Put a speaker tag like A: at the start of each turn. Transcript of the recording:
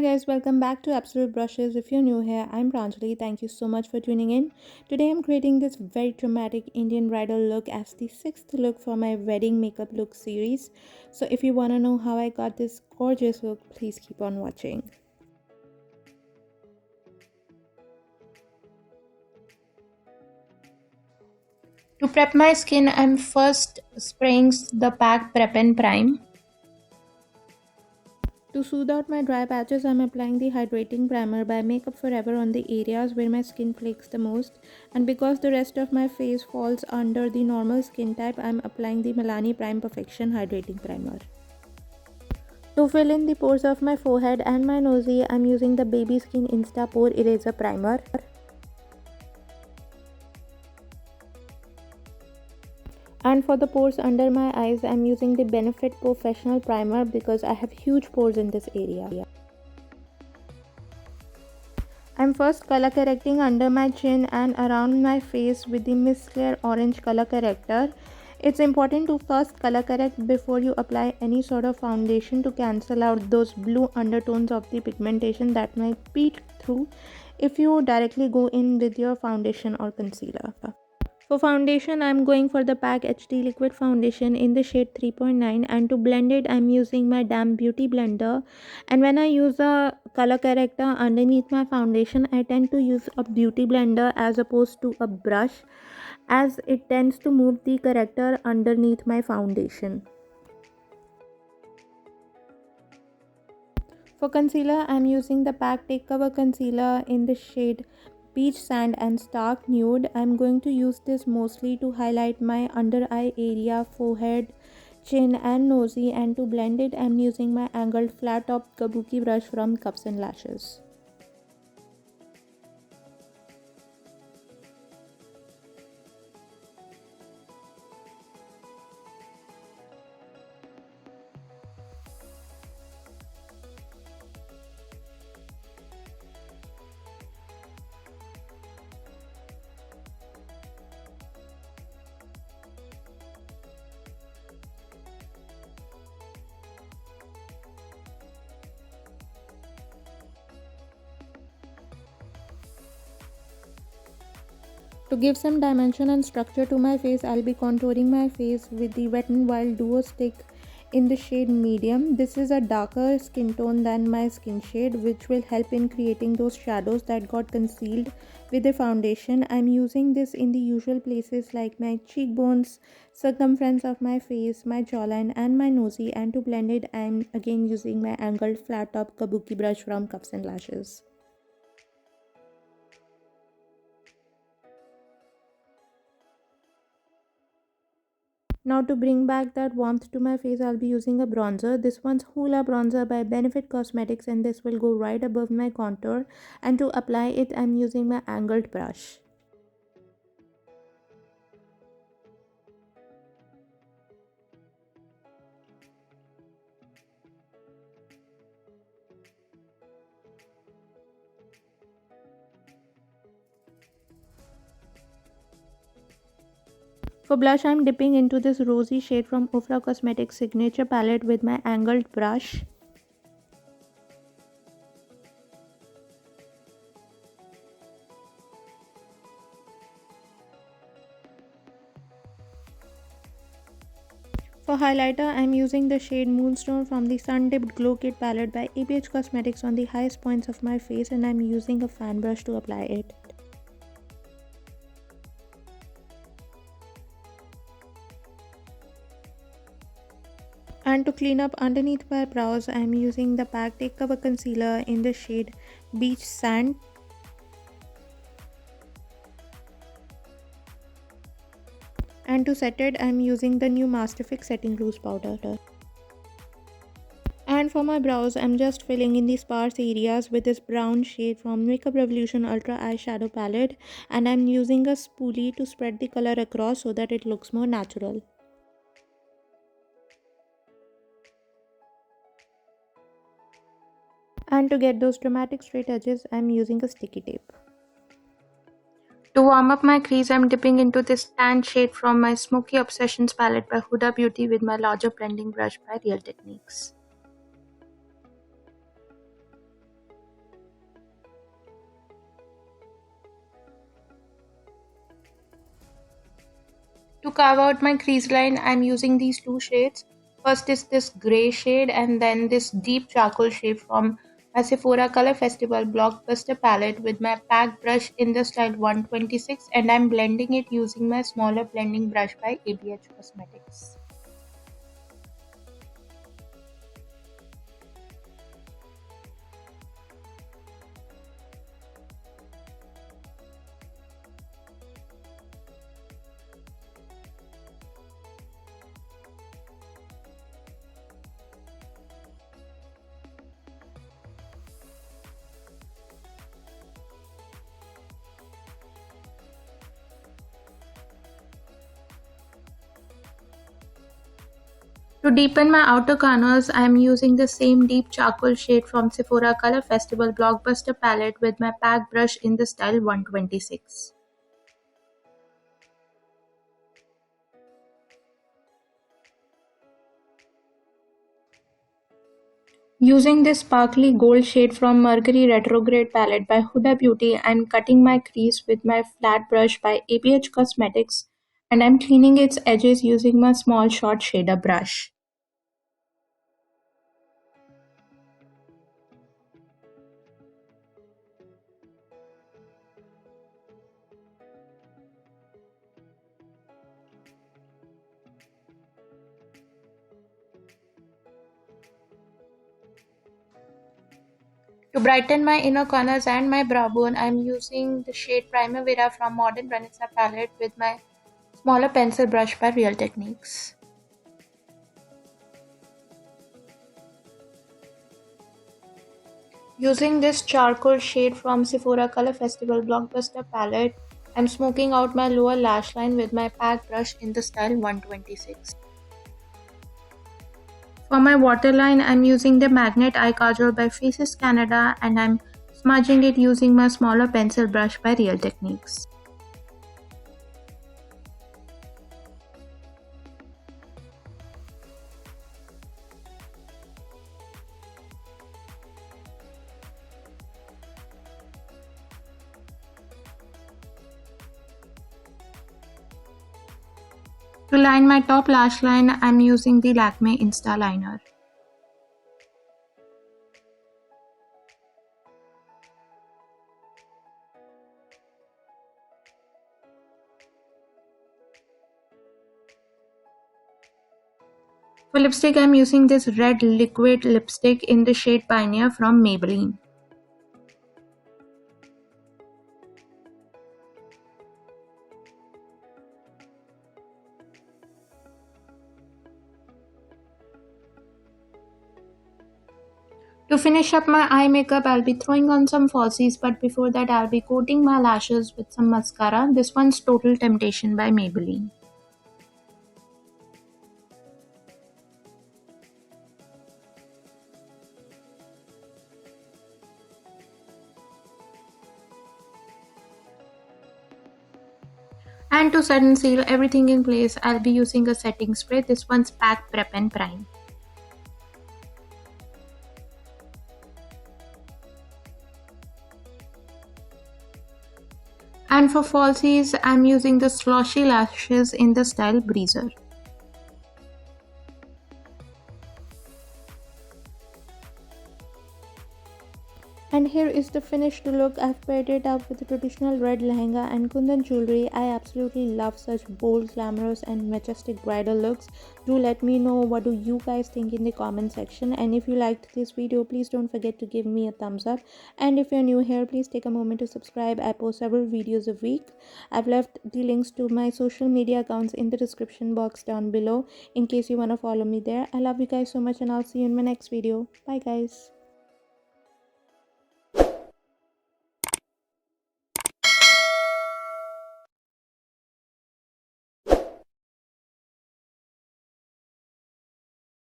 A: Hi guys, welcome back to Absolute Brushes. If you're new here, I'm Pranjali. Thank you so much for tuning in. Today I'm creating this very dramatic Indian bridal look as the sixth look for my wedding makeup look series. So if you want to know how I got this gorgeous look, please keep on watching.
B: To prep my skin, I'm first spraying the pack Prep and Prime.
A: To soothe out my dry patches, I'm applying the hydrating primer by Makeup Forever on the areas where my skin flakes the most. And because the rest of my face falls under the normal skin type, I'm applying the Milani Prime Perfection Hydrating Primer. To fill in the pores of my forehead and my nosy, I'm using the Baby Skin Insta Pore Eraser Primer. And for the pores under my eyes, I'm using the Benefit Professional Primer because I have huge pores in this area. I'm first color correcting under my chin and around my face with the Miss Claire Orange color corrector. It's important to first color correct before you apply any sort of foundation to cancel out those blue undertones of the pigmentation that might peek through if you directly go in with your foundation or concealer. For foundation, I'm going for the PAC HD Liquid Foundation in the shade 3.9, and to blend it, I'm using my Damn Beauty Blender. And when I use a color corrector underneath my foundation, I tend to use a beauty blender as opposed to a brush, as it tends to move the corrector underneath my foundation. For concealer, I'm using the PAC Take Cover Concealer in the shade Peach Sand and Stark Nude. I'm going to use this mostly to highlight my under eye area, forehead, chin and nosy, and to blend it, I'm using my angled flat top kabuki brush from Cups and Lashes. To give some dimension and structure to my face, I'll be contouring my face with the Wet n Wild Duo Stick in the shade Medium. This is a darker skin tone than my skin shade, which will help in creating those shadows that got concealed with the foundation. I'm using this in the usual places like my cheekbones, circumference of my face, my jawline and my nosy, and to blend it, I'm again using my angled flat top kabuki brush from Cups and Lashes. Now to bring back that warmth to my face, I'll be using a bronzer. This one's Hoola Bronzer by Benefit Cosmetics, and this will go right above my contour. And to apply it, I'm using my angled brush. For blush, I'm dipping into this rosy shade from Ofra Cosmetics Signature Palette with my angled brush. For highlighter, I'm using the shade Moonstone from the Sun Dipped Glow Kit palette by ABH Cosmetics on the highest points of my face, and I'm using a fan brush to apply it. And to clean up underneath my brows, I am using the PAC Take Cover Concealer in the shade Beach Sand. And to set it, I am using the new Masterfix Setting Loose Powder. And for my brows, I'm just filling in the sparse areas with this brown shade from Makeup Revolution Ultra Eyeshadow Palette. And I'm using a spoolie to spread the color across so that it looks more natural. And to get those dramatic straight edges, I'm using a sticky tape.
B: To warm up my crease, I'm dipping into this tan shade from my Smoky Obsessions palette by Huda Beauty with my larger blending brush by Real Techniques. To carve out my crease line, I'm using these two shades. First is this grey shade and then this deep charcoal shade from my Sephora Color Festival Blockbuster palette with my pack brush in the style 126, and I'm blending it using my smaller blending brush by ABH Cosmetics. To deepen my outer corners, I am using the same deep charcoal shade from Sephora Color Festival Blockbuster palette with my pack brush in the style 126. Using this sparkly gold shade from Mercury Retrograde palette by Huda Beauty, I'm cutting my crease with my flat brush by ABH Cosmetics, and I'm cleaning its edges using my small short shader brush. To brighten my inner corners and my brow bone, I'm using the shade Primavera from Modern Vanessa palette with my smaller pencil brush by Real Techniques. Using this charcoal shade from Sephora Color Festival Blockbuster palette, I'm smoking out my lower lash line with my pack brush in the style 126. For my waterline, I'm using the Magnet Eye Kajal by Faces Canada, and I'm smudging it using my smaller pencil brush by Real Techniques. To line my top lash line, I'm using the Lakme Insta Liner. For lipstick, I'm using this red liquid lipstick in the shade Pioneer from Maybelline. To finish up my eye makeup, I'll be throwing on some falsies, but before that I'll be coating my lashes with some mascara. This one's Total Temptation by Maybelline. And to set and seal everything in place, I'll be using a setting spray. This one's Pack Prep and Prime. And for falsies, I'm using the Sloshy Lashes in the style Breezer.
A: And here is the finished look. I've paired it up with the traditional red lehenga and kundan jewelry. I absolutely love such bold, glamorous and majestic bridal looks. Do let me know what do you guys think in the comment section, and if you liked this video, please don't forget to give me a thumbs up, and if you're new here, please take a moment to subscribe. I post several videos a week. I've left the links to my social media accounts in the description box down below in case you want to follow me there. I love you guys so much, and I'll see you in my next video. Bye guys.